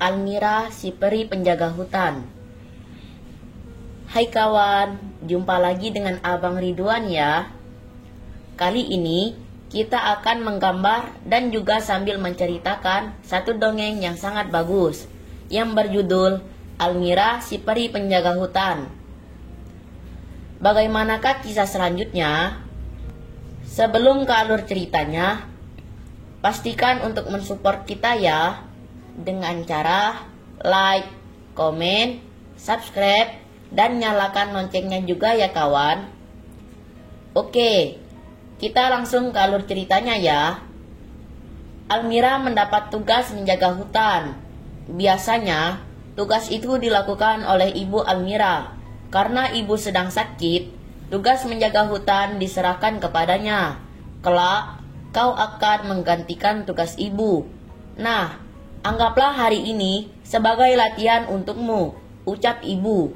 Almira si peri penjaga hutan. Hai kawan, jumpa lagi dengan Abang Ridwan ya. Kali ini kita akan menggambar dan juga sambil menceritakan satu dongeng yang sangat bagus yang berjudul Almira si peri penjaga hutan. Bagaimanakah kisah selanjutnya? Sebelum ke alur ceritanya, pastikan untuk mensupport kita ya dengan cara like, komen, subscribe, dan nyalakan loncengnya juga ya kawan. Oke, kita langsung ke alur ceritanya ya. Almira mendapat tugas menjaga hutan. Biasanya, tugas itu dilakukan oleh ibu Almira. Karena ibu sedang sakit, tugas menjaga hutan diserahkan kepadanya. Kelak, kau akan menggantikan tugas ibu. Nah, anggaplah hari ini sebagai latihan untukmu, ucap ibu.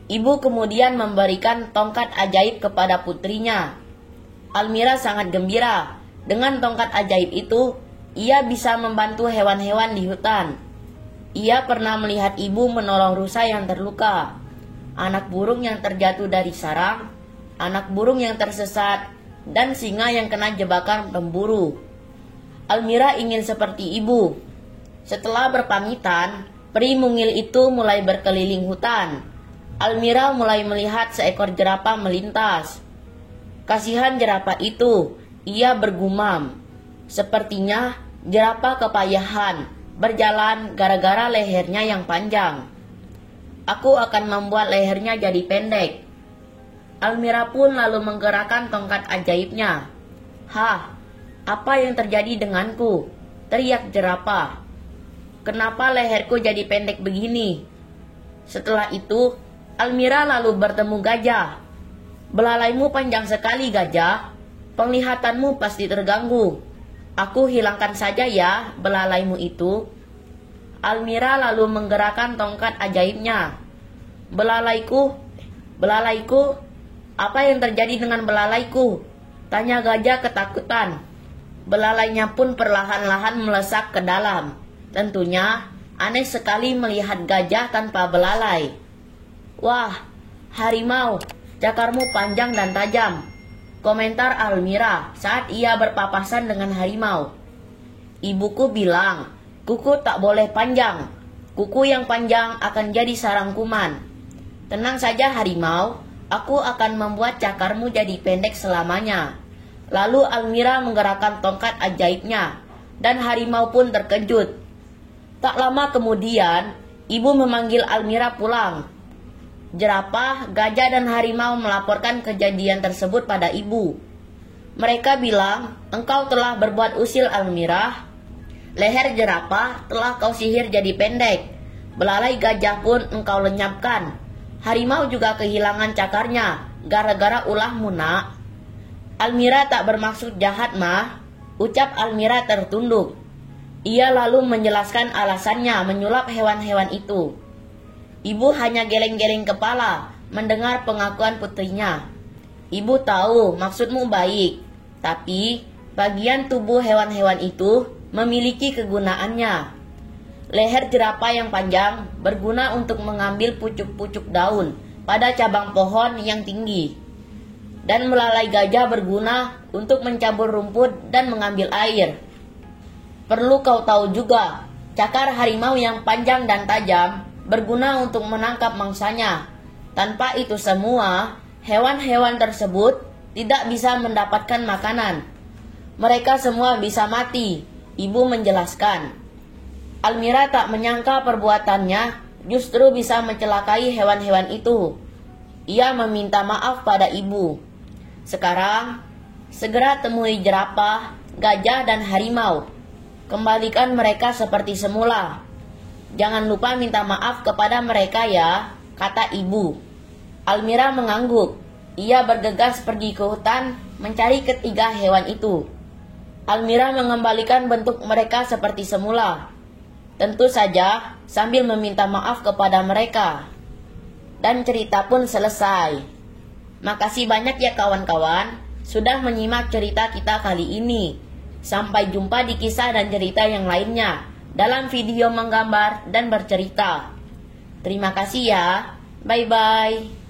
Ibu kemudian memberikan tongkat ajaib kepada putrinya. Almira sangat gembira. Dengan tongkat ajaib itu, ia bisa membantu hewan-hewan di hutan. Ia pernah melihat ibu menolong rusa yang terluka, anak burung yang terjatuh dari sarang, anak burung yang tersesat, dan singa yang kena jebakan pemburu. Almira ingin seperti ibu. Setelah berpamitan, peri mungil itu mulai berkeliling hutan. Almira mulai melihat seekor jerapah melintas. Kasihan jerapah itu, ia bergumam. Sepertinya jerapah kepayahan berjalan gara-gara lehernya yang panjang. Aku akan membuat lehernya jadi pendek. Almira pun lalu menggerakkan tongkat ajaibnya. Hah, apa yang terjadi denganku? Teriak jerapah. Kenapa leherku jadi pendek begini? Setelah itu, Almira lalu bertemu gajah. Belalaimu panjang sekali gajah. Penglihatanmu pasti terganggu. Aku hilangkan saja ya belalaimu itu. Almira lalu menggerakkan tongkat ajaibnya. Belalaiku, apa yang terjadi dengan belalaiku? Tanya gajah ketakutan. Belalainya pun perlahan-lahan melesak ke dalam. Tentunya aneh sekali melihat gajah tanpa belalai. Wah, harimau, cakarmu panjang dan tajam, komentar Almira saat ia berpapasan dengan harimau. Ibuku bilang, kuku tak boleh panjang. Kuku yang panjang akan jadi sarang kuman. Tenang saja harimau, aku akan membuat cakarmu jadi pendek selamanya. Lalu Almira menggerakkan tongkat ajaibnya, dan harimau pun terkejut. Tak lama kemudian, ibu memanggil Almira pulang. Jerapah, gajah, dan harimau melaporkan kejadian tersebut pada ibu. Mereka bilang, engkau telah berbuat usil Almira. Leher jerapah telah kau sihir jadi pendek. Belalai gajah pun engkau lenyapkan. Harimau juga kehilangan cakarnya gara-gara ulahmu nak. Almira tak bermaksud jahat mah, ucap Almira tertunduk. Ia lalu menjelaskan alasannya menyulap hewan-hewan itu. Ibu hanya geleng-geleng kepala mendengar pengakuan putrinya. Ibu tahu maksudmu baik, tapi bagian tubuh hewan-hewan itu memiliki kegunaannya. Leher jerapah yang panjang berguna untuk mengambil pucuk-pucuk daun pada cabang pohon yang tinggi. Dan belalai gajah berguna untuk mencabur rumput dan mengambil air. Perlu kau tahu juga, cakar harimau yang panjang dan tajam berguna untuk menangkap mangsanya. Tanpa itu semua, hewan-hewan tersebut tidak bisa mendapatkan makanan. Mereka semua bisa mati, ibu menjelaskan. Almira tak menyangka perbuatannya justru bisa mencelakai hewan-hewan itu. Ia meminta maaf pada ibu. Sekarang, segera temui jerapah, gajah, dan harimau. Kembalikan mereka seperti semula. Jangan lupa minta maaf kepada mereka ya, kata ibu. Almira mengangguk. Ia bergegas pergi ke hutan mencari ketiga hewan itu. Almira mengembalikan bentuk mereka seperti semula. Tentu saja sambil meminta maaf kepada mereka. Dan cerita pun selesai. Makasih banyak ya kawan-kawan sudah menyimak cerita kita kali ini. Sampai jumpa di kisah dan cerita yang lainnya. dalam video menggambar dan bercerita. Terima kasih ya. Bye-bye.